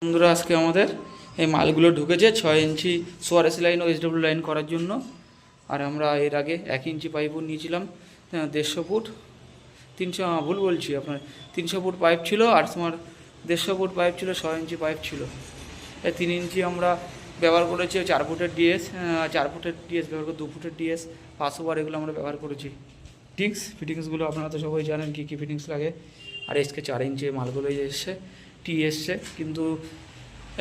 বন্ধুরা, আজকে আমাদের এই মালগুলো ঢুকেছে 6 ইঞ্চি সোয়ারেস লাইন ও এসডব্লিউ লাইন করার জন্য। আর আমরা এর আগে 1 ইঞ্চি পাইপও নিয়েছিলাম 150 ফুট 300, ভুল বলছি আপনার 300 ফুট পাইপ ছিল, আর তোমার 150 ফুট পাইপ ছিল, 6 ইঞ্চি পাইপ ছিল। এই 3 ইঞ্চি আমরা ব্যবহার করেছি 4 ফুটের ডিএস, 4 ফুটের ডিএস ব্যবহার করে 2 ফুটের ডিএস 500 বার এগুলো আমরা ব্যবহার করেছি। ফিটিংসগুলো আপনারা তো সবাই জানেন কী কী ফিটিংস লাগে। আর এসকে 4 ইঞ্চি মালগুলো এসছে, টি এসছে, কিন্তু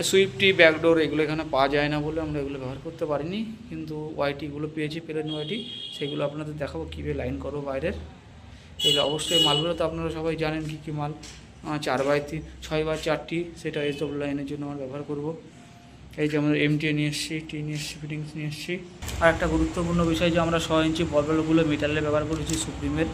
সুইফটি ব্যাকডোর এগুলো এখানে পাওয়া যায় না বলে আমরা এগুলো ব্যবহার করতে পারিনি। কিন্তু ওয়াইটিগুলো পেয়েছি, প্লেন ওয়াইটি, সেগুলো আপনাদের দেখাবো কীভাবে লাইন করবো বাইরের। এগুলো অবশ্যই মালগুলো তো আপনারা সবাই জানেন কী কী মাল। 4x3 6x4টি, সেটা এসডব্লিউ লাইনের জন্য আমরা ব্যবহার করব। এই যে আমাদের এমটি নিয়ে এসেছি, টি নিয়ে এসেছি, ফিটিংস নিয়ে এসেছি। আর একটা গুরুত্বপূর্ণ বিষয় যে আমরা 6 ইঞ্চি বলগুলো মিটারে ব্যবহার করেছি, সুপ্রিমে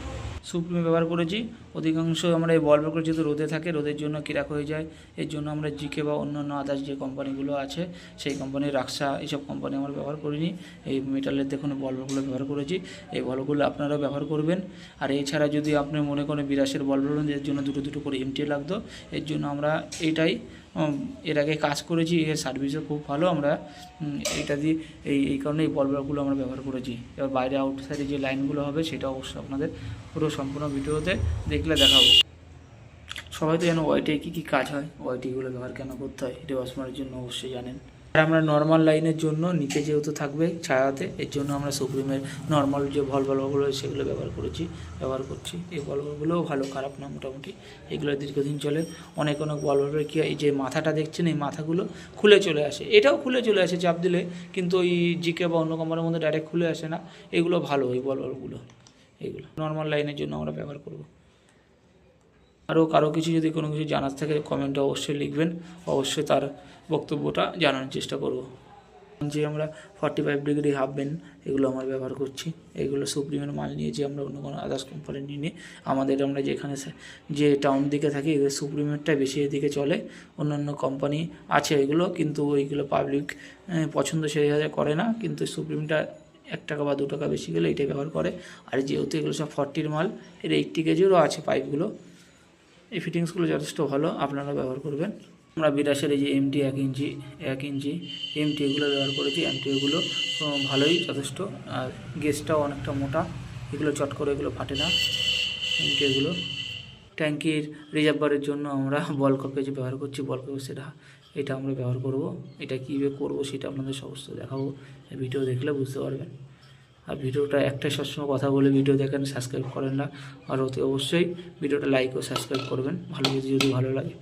ব্যবহার করেছি। অধিকাংশ আমরা এই বলগুলো যেহেতু রোদে থাকে, রোদের জন্য ক্র্যাক হয়ে যায়, এর জন্য আমরা জিকে বা অন্যান্য আদার্স যে কোম্পানিগুলো আছে সেই কোম্পানির রাক্সা এইসব কোম্পানি আমরা ব্যবহার করিনি। এই মিটারের দেখুন বলগুলো ব্যবহার করেছি, এই বলগুলো আপনারাও ব্যবহার করবেন। আর এছাড়া যদি আপনি মনে করেন 82 বল বলুন, এর জন্য দুটো করে এমটি লাগতো, এর জন্য আমরা এইটাই এর আগে কাজ করেছি, এর সার্ভিসও খুব ভালো। আমরা এইটা দিয়ে এই কারণে এই বলগুলো আমরা ব্যবহার করেছি। এবার বাইরে আউটসাইডে যে লাইনগুলো হবে সেটা অবশ্যই আপনাদের পুরো সম্পূর্ণ ভিডিওতে দেখলে দেখাবো। সবাই তো যেন ওয়াইটি কী কী কাজ হয়, ওয়াইটিগুলো ব্যবহার কেন করতে হয়, এটা ওয়াশমারের জন্য অবশ্যই জানেন। আর আমরা নর্মাল লাইনের জন্য নিচে যেহেতু থাকবে ছায়াতে, এর জন্য আমরা সুপ্রিমের নর্মাল যে বলগুলো সেগুলো ব্যবহার করছি। এই বলগুলোও ভালো, খারাপ না মোটামুটি, এগুলো দীর্ঘদিন চলে। অনেক বলগুলো কি এই যে মাথাটা দেখছেন, এই মাথাগুলো খুলে চলে আসে, এটাও খুলে চলে আসে চাপ দিলে, কিন্তু ওই জিকে বা অন্য কোম্পানির মধ্যে ডাইরেক্ট খুলে আসে না। এগুলো ভালো, এই বলগুলো এগুলো নর্মাল লাইনের জন্য আমরা ব্যবহার করব। আরও কারো কিছু যদি কোনো কিছু জানার থাকে কমেন্টে অবশ্যই লিখবেন, অবশ্যই তার বক্তব্যটা জানানোর চেষ্টা করব। যে আমরা 45 ডিগ্রি হাফ বেন এগুলো আমরা ব্যবহার করছি, এগুলো সুপ্রিমের মাল নিয়েছি আমরা, অন্য কোনো আদার্স কোম্পানি নিয়ে। আমাদের আমরা যেখানে যে টাউন দিকে থাকি এগুলো সুপ্রিমেরটা বেশি এদিকে চলে, অন্যান্য কোম্পানি আছে এগুলো, কিন্তু ওইগুলো পাবলিক পছন্দ সেইভাবে করে না, কিন্তু সুপ্রিমটা 1 টাকা বা 2 টাকা বেশি গেলে এটাই ব্যবহার করে। আর যেহেতু এগুলো সব 40 মাল, এর 80 কেজিরও আছে পাইপগুলো। এই ফিটিংসগুলো যথেষ্ট ভালো, আপনারা ব্যবহার করবেন। আমরা 82 এই যে এমটি 1 ইঞ্চি এমটি এগুলো ব্যবহার করেছি। এমটি এগুলো ভালোই, যথেষ্ট। আর গেজটাও অনেকটা মোটা, এগুলো চট করে এগুলো ফাটে না। এমটি এগুলো ট্যাঙ্কির রিজার্ভারের জন্য আমরা বল কপেজ ব্যবহার করছি, বল কপেজ এটা আমরা ব্যবহার করব। এটা কীভাবে করবো সেটা আপনাদের সমস্ত দেখাবো, ভিডিও দেখলে বুঝতে পারবেন। আর ভিডিওটা একটা সবসময় কথা বলে ভিডিও দেখেন, সাবস্ক্রাইব করেন না, আর অতি অবশ্যই ভিডিওটা লাইক ও সাবস্ক্রাইব করবেন ভালো যদি ভালো লাগে।